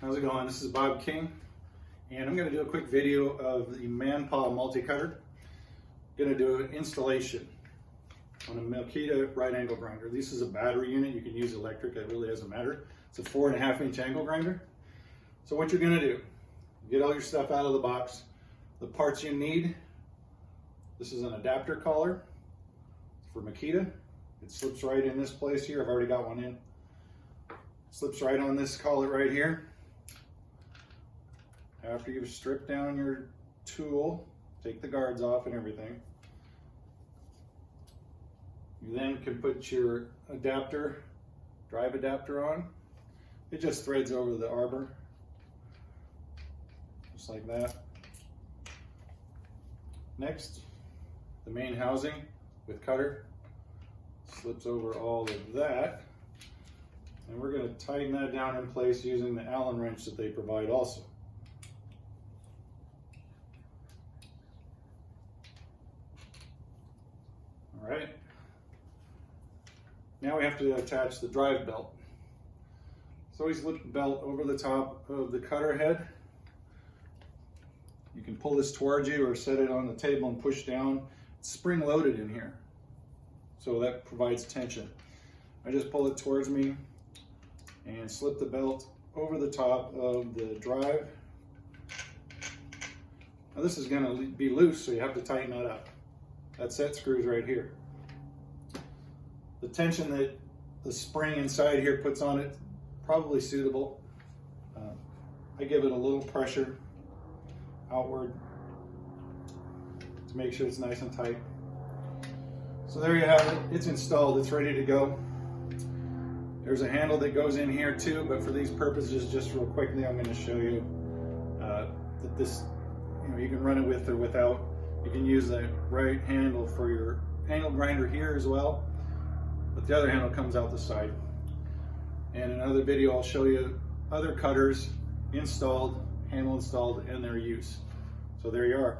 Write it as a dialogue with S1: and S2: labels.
S1: How's it going? This is Bob King, and I'm going to do a quick video of the Manpa multi-cutter. Going to do an installation on a Makita right angle grinder. This is a battery unit. You can use electric, it really doesn't matter. It's a 4.5 inch angle grinder. So what you're going to do, get all your stuff out of the box. The parts you need, this is an adapter collar for Makita. It slips right in this place here. I've already got one in. Slips right on this collet right here. After you've stripped down your tool, take the guards off and everything, you then can put your adapter, drive adapter on. It just threads over the arbor, just like that. Next, the main housing with cutter slips over all of that. And we're going to tighten that down in place using the Allen wrench that they provide also. All right. Now we have to attach the drive belt. So we slip the belt over the top of the cutter head. You can pull this towards you or set it on the table and push down. It's spring loaded in here, so that provides tension. I just pull it towards me and slip the belt over the top of the drive. Now this is going to be loose, so you have to tighten that up. That set screws right here. The tension that the spring inside here puts on it, probably suitable. I give it a little pressure outward to make sure it's nice and tight. So there you have it. It's installed. It's ready to go. There's a handle that goes in here too, but for these purposes, just real quickly, I'm going to show you that this, you can run it with or without. You can use the right handle for your angle grinder here as well, but the other handle comes out the side. And in another video, I'll show you other cutters installed, handle installed, and their use. So there you are.